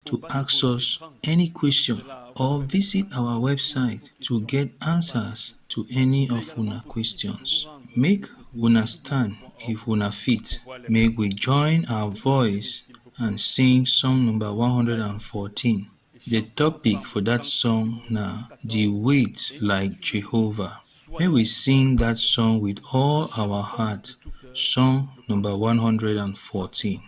to ask us any question or visit our website to get answers to any of una questions. Make una stand if una fit. Make we join our voice and sing song number 114. The topic for that song na "The Wait Like Jehovah." May we sing that song with all our heart. Song number 114.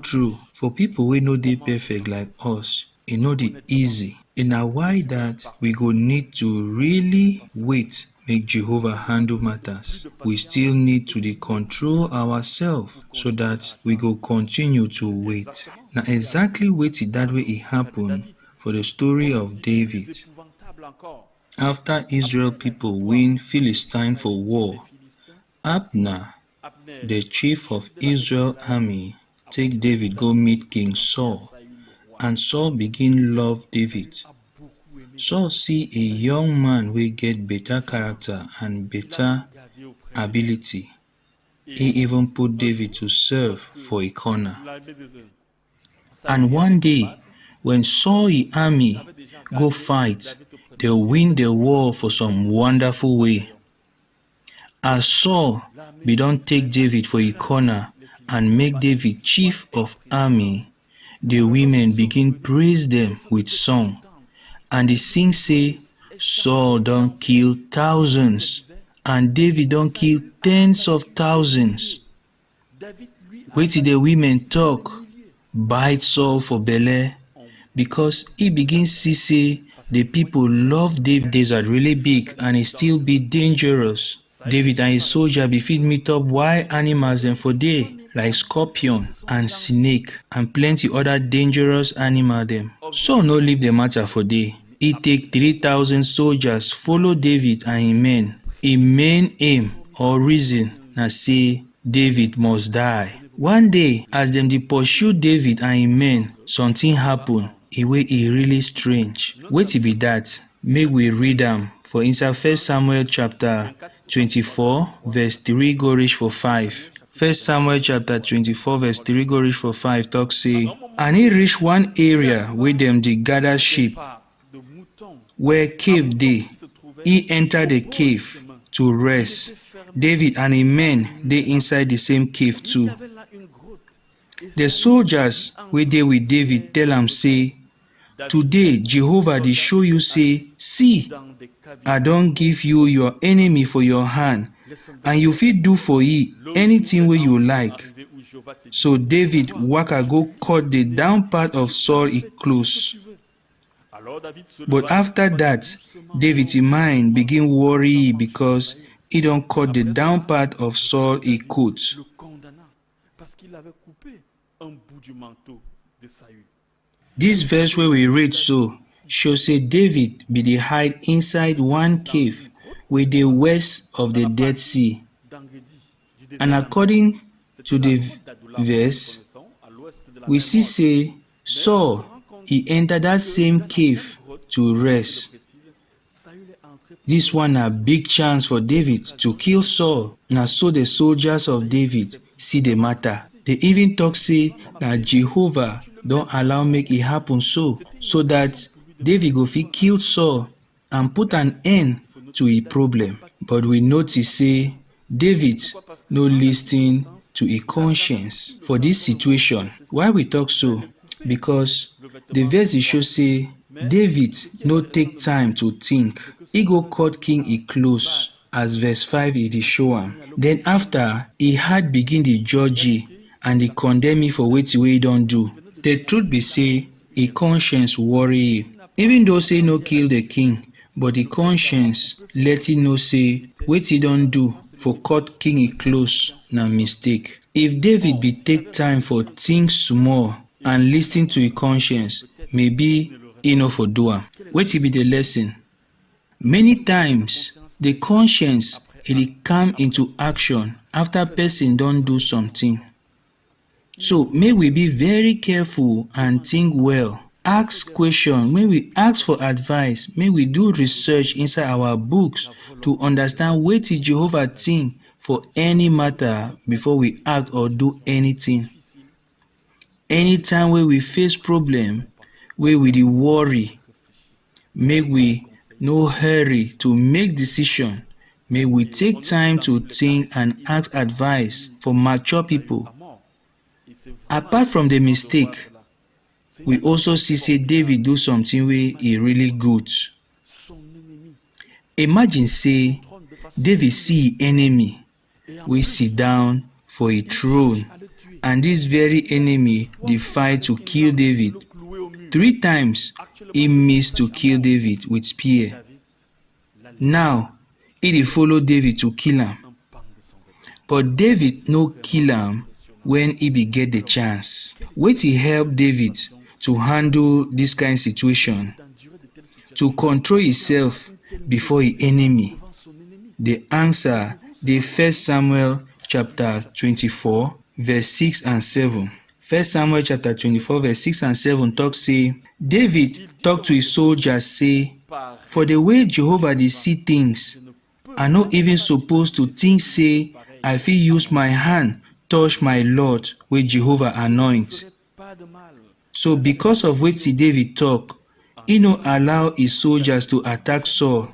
True, for people wey no dey perfect like us, e no dey easy. Na why that we go need to really wait make Jehovah handle matters. We still need to dey control ourselves so that we go continue to wait. Na exactly wetin that way e happen for the story of David. After Israel people win Philistine for war, Abner, the chief of Israel army, take David go meet King Saul, and Saul begin love David. Saul see a young man wey get better character and better ability. He even put David to serve for a corner. And one day, when Saul's army go fight, they win the war for some wonderful way. As Saul be don take David for a corner and make David chief of army, the women begin praise them with song. And they sing say, Saul don kill thousands, and David don kill tens of thousands. Wetin the women talk bite Saul for belle, because he begin see say the people love David desert really big and it still be dangerous. David and his soldier be fit meet up wild animals dem for there, like scorpion and snake and plenty other dangerous animal dem. Saul no leave the matter for there. He take 3,000 soldiers follow David and him men. Him main aim or reason na say David must die. One day, as dem dey pursue David and him men, something happen a way e really strange. Wetin be that? Make we read am for inside 1 Samuel chapter 24 verse 3 go reach for 5. 1 Samuel chapter 24 verse 3 go reach for 5 talk say, and he reach one area where dem dey gather sheep, where cave dey. He enter the cave to rest. David and him men dey inside the same cave too. The soldiers wey dey with David tell am say, today Jehovah dey show you say, see, I don give you your enemy for your hand, and you fit do for ye anything wey you like. So David waka go cut the down part of Saul clothes. But after that, David's mind begin worry because he don cut the down part of Saul coat. This verse where we read so show say David be dey hide inside one cave wey dey west of the Dead Sea. And according to the verse, we see say Saul, he entered that same cave to rest. This one a big chance for David to kill Saul. Na so the soldiers of David see the matter. They even talk say that Jehovah don allow make it happen so that David go fit kill Saul and put an end to a problem. But we notice say David no lis ten to a conscience for this situation. Why we talk so? Because the verse dey show say David no take time to think. He go cut king e close, as verse 5 e dey show am. Then after, e heart begin dey judge and dey condemn him for wetin wey he don do. The truth be say e conscience worry him. Even though say no kill the king, but the conscience let him know say wetin he don do for cut king e close na mistake. If David be take time for think small and lis ten to e conscience, maybe he no for do am. Wetin be the lesson? Many times the conscience e dey come into action after person don do something. So make we be very careful and think well. Ask question. When we ask for advice, make we do research inside our books to understand wetin Jehovah think for any matter before we act or do anything. Anytime wey we face problem wey we dey worry, make we no hurry to make decision. Make we take time to think and ask advice for mature people. Apart from the mistake, we also see say David do something wey e really good. Imagine say David see enemy wey sit down for a throne, and this very enemy dey fight to kill David. 3 times he missed to kill David with spear. Now he dey follow David to kill am, but David no kill am when he be get the chance. Wetin help David to handle this kind situation, to control himself before his enemy? The answer dey 1 Samuel chapter 24 verse 6 and 7. 1 Samuel chapter 24 verse 6 and 7 talk say, David talk to his soldiers say, for the way Jehovah dey see things, I no even suppose to think say I fit use my hand touch my Lord wey Jehovah anoint. So because of wetin David talk, he no allow his soldiers to attack Saul.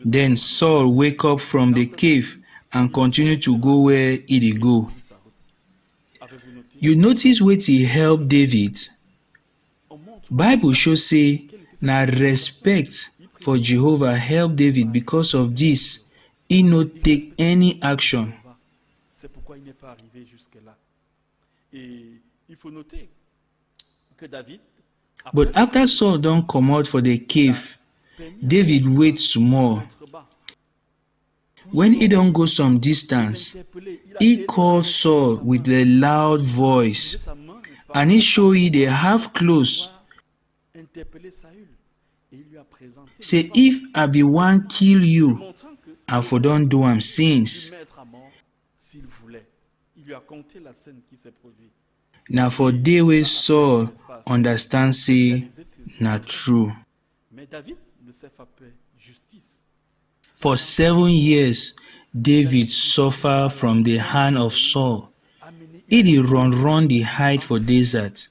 Then Saul wake up from the cave and continue to go where he dey go. You notice wetin help David? Bible show say na respect for Jehovah help David. Because of this, he no take any action. But after Saul don comot for the cave, David wait small. When he don go some distance, he call Saul with a loud voice, and he show he dey half close. Say, if I be wan kill you, I for don do am since. Na for day wey Saul understand say na true. For 7 years, David suffer from the hand of Saul. He dey run dey hide for desert.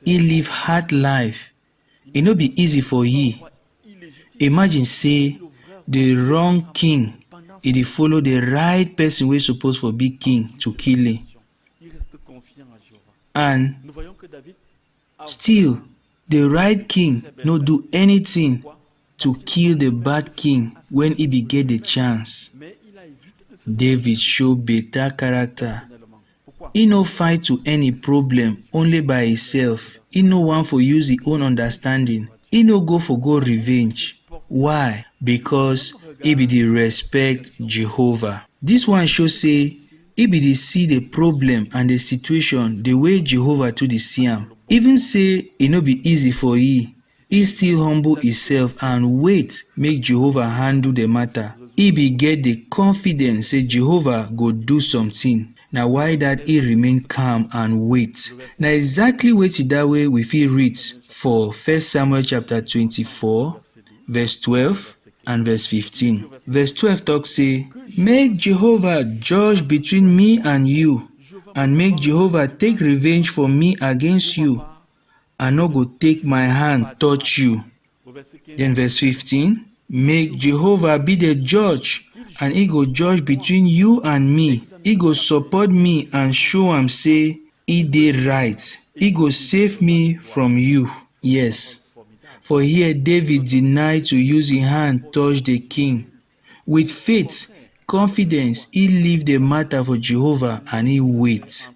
He live hard life. E no be easy for ye. Imagine say the wrong king, e dey follow the right person wey suppose for be king to kill him. And still, the right king no do anything to kill the bad king when he be get the chance. David show better character. He no fight to any problem only by himself. He no want for use his own understanding. He no go for go revenge. Why? Because he be dey respect Jehovah. This one show say he be dey see the problem and the situation the way Jehovah too dey see am. Even say e no be easy for he still humble himself and wait make Jehovah handle the matter. He be get the confidence say Jehovah go do something. Na why that he remain calm and wait. Na exactly wetin that way we fit read for 1 Samuel chapter 24 verse 12 and verse 15. Verse 12 talk say, make Jehovah judge between me and you, and make Jehovah take revenge for me against you. I no go take my hand touch you. Then verse 15, make Jehovah be the judge, and he go judge between you and me. He go support me and show am say he dey right. He go save me from you. Yes, for here David denied to use his hand touch the king. With faith, confidence, he leave the matter for Jehovah and he wait.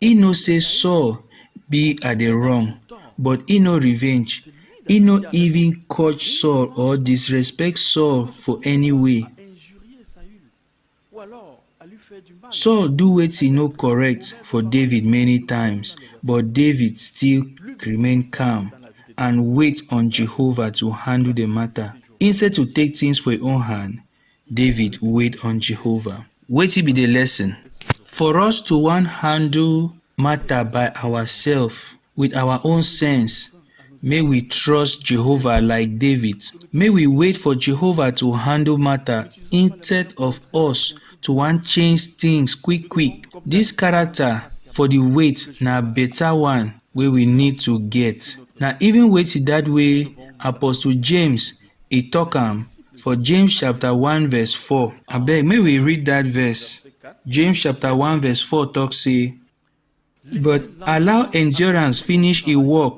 He no say Saul be at the wrong, but he no revenge. He no even coach Saul or disrespect Saul for any way. Saul do wetin no correct for David many times, but David still remain calm and wait on Jehovah to handle the matter. Instead to take things for his own hand, David wait on Jehovah. Wetin be the lesson? For us to want handle matter by ourselves with our own sense, may we trust Jehovah like David. May we wait for Jehovah to handle matter instead of us to want change things quick. This character for the wait na better one wey we need to get. Na even wait that way Apostle James he talk am for James chapter 1 verse 4. Abeg, may we read that verse. James chapter 1 verse 4 talk say, but allow endurance finish e work,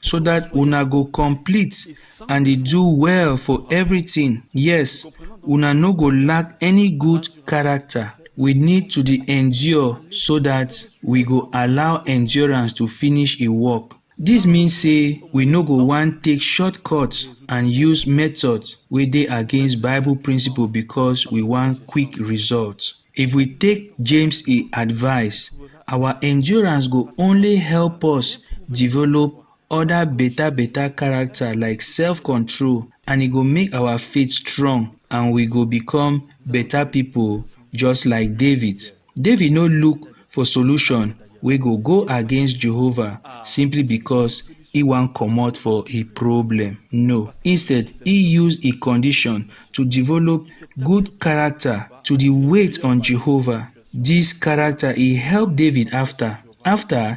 so that una go complete and dey do well for everything. Yes, una no go lack any good character. We need to dey endure so that we go allow endurance to finish e work. This means say we no go wan take shortcuts and use methods wey dey against Bible principle because we want quick results. If we take James' advice, our endurance go only help us develop other better character like self-control, and it go make our faith strong and we go become better people just like David. David no look for solution wey go against Jehovah simply because he wan comot for a problem. No, instead he use a condition to develop good character to the wait on Jehovah. This character he help David after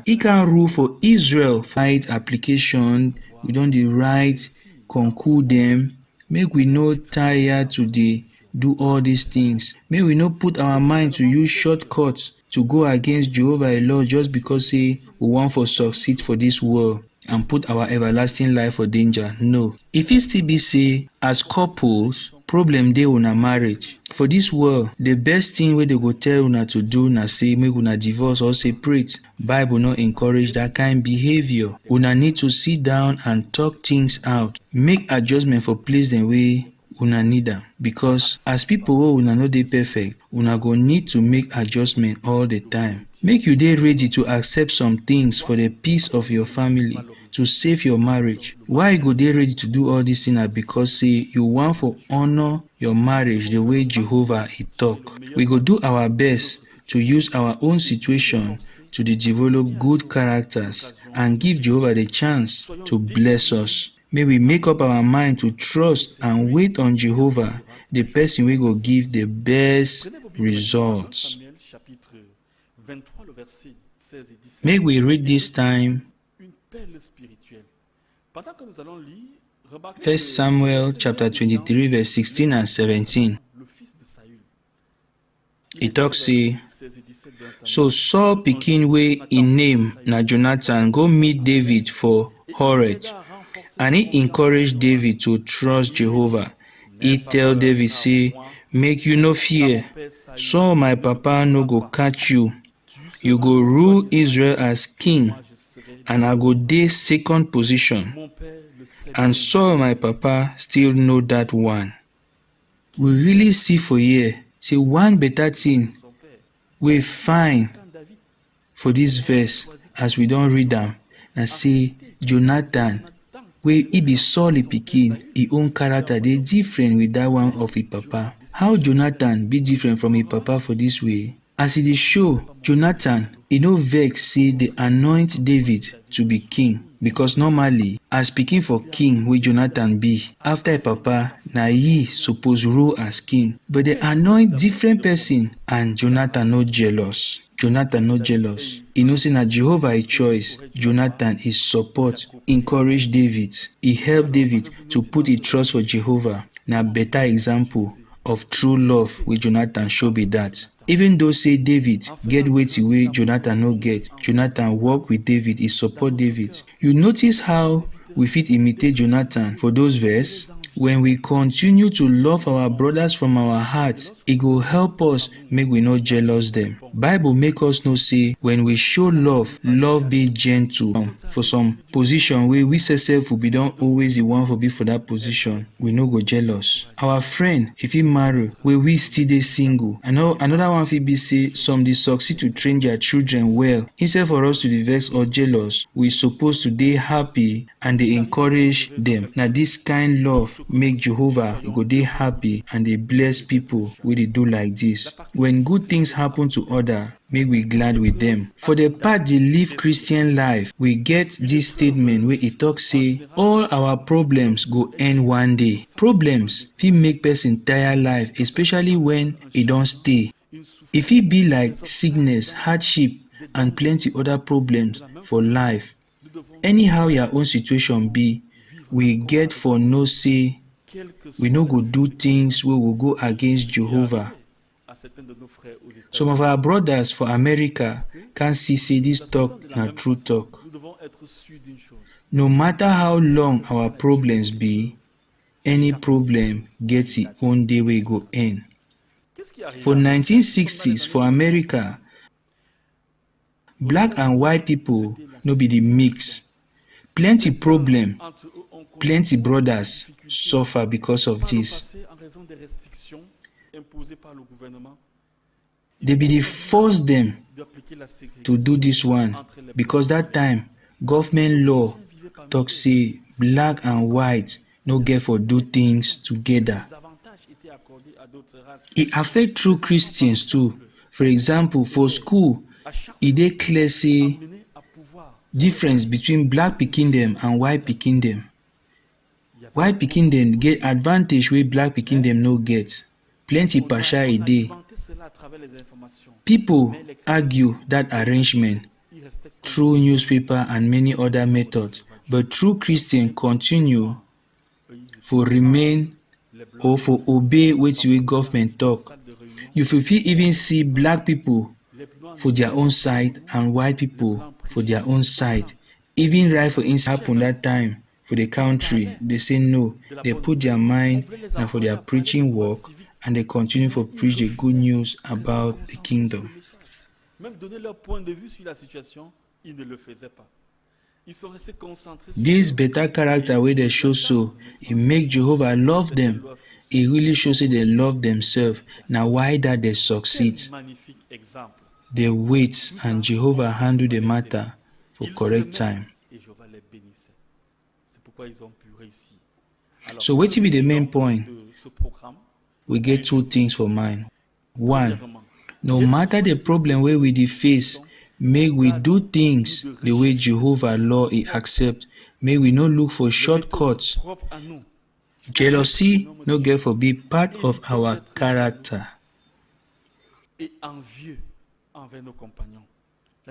he can rule for Israel. Right application, we don dey write conclude them. Make we no tire to dey do all these things. Make we no put our mind to use shortcuts to go against Jehovah Lord just because say we want for succeed for this world and put our everlasting life for danger. No, if it still be say as couples problem dey una marriage for this world, the best thing wey they go tell una to do na say make una divorce or separate. Bible no encourage that kind behavior. Una need to sit down and talk things out, make adjustment for place dem wey una need am, because as people wey una no dey perfect, una go need to make adjustment all the time. Make you dey ready to accept some things for the peace of your family, to save your marriage. Why you go dey ready to do all these things? Because say you want for honor your marriage the way Jehovah he talk. We go do our best to use our own situation to develop good characters and give Jehovah the chance to bless us. May we make up our mind to trust and wait on Jehovah, the person we go give the best results. May we read this time 1 Samuel chapter 23 verse 16 and 17. It talks say, so Saul pikin wey im name na Jonathan go meet David for Horeb, and he encourage David to trust Jehovah. He tell David say, make you no fear, Saul my papa no go catch you. You go rule Israel as king, and I go dey second position. And Saul my papa still know that one. We really see for here, say one better thing we find for this verse as we don't read them, and say Jonathan, wey he be Saul pikin, his own character dey different with that one of his papa. How Jonathan be different from his papa for this way? As e dey show, Jonathan e no vex say dey anoint David to be king, because normally as pikin for king wey Jonathan be, after him papa na he suppose rule as king, but dey anoint different person and Jonathan no jealous. Jonathan no jealous. He know say na Jehovah he choice. Jonathan he support, encourage David. He help David to put his trust for Jehovah. Na better example of true love wey Jonathan show be that. Even though say David get wetin wey Jonathan no get, Jonathan work with David, he support David. You notice how we fit imitate Jonathan for those verse? When we continue to love our brothers from our heart, e go help us make we no jealous them. Bible make us know say when we show love, love be gentle. For some position wey we sef we be don always the one for be for that position, we no go jealous. Our friend if he marry wey we still dey single, another one fit be say some dey succeed to train their children well. Instead for us to dey vex or jealous, we suppose to dey happy and dey encourage them. Na this kind love make Jehovah go dey happy and dey bless people wey dey do like this. When good things happen to others, make we glad with them. For the part dey live Christian life, we get this statement wey e talk say all our problems go end one day. Problems fit make person tire life, especially when e don stay. E fit be like sickness, hardship and plenty other problems for life. Anyhow your own situation be, we get for know say we no go do things wey will go against Jehovah. Some of our brothers for America can see say this talk na true talk. No matter how long our problems be, any problem gets its own day wey go end. For 1960s for America, black and white people no be the mix. Plenty problem, plenty brothers suffer because of this. They be the force them to do this one because that time government law talk say black and white no get for do things together. It affect true Christians too. For example, for school, e dey clear say difference between black pikin dem and white pikin dem. White pikin dem get advantage wey black pikin dem no get. Plenty partial e dey. People argue that arrangement through newspaper and many other methods, but true Christian continue for remain or for obey wetin wey government talk. You fit even see black people for their own side and white people for their own side. Even right for inside happen that time for the country, they say no, they put their mind na for their preaching work and they continue to preach the good news about the kingdom. This better character wey they show so, it make Jehovah love them. It really shows that they love themselves. Now why that they succeed? They wait and Jehovah handle the matter for correct time. So what will be the main point? We get two things for mind. One, no matter the problem where we face, may we do things the way Jehovah law he accept. May we not look for shortcuts. Jealousy no get for be part of our character.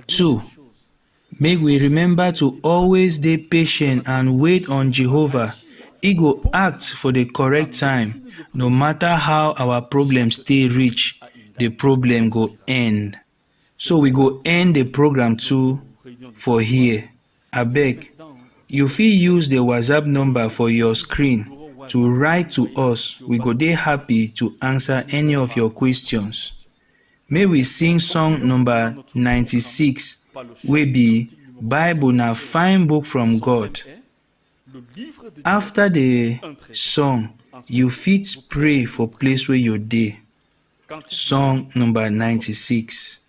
Two, may we remember to always be patient and wait on Jehovah. He go act for the correct time. No matter how our problems stay reach, the problem go end. So we go end the program too for here. Abeg, you fit use the WhatsApp number for your screen to write to us. We go dey happy to answer any of your questions. May we sing song number 96 wey be Bible na fine book from God. After the song, you fit pray for place where you dey. Song number 96.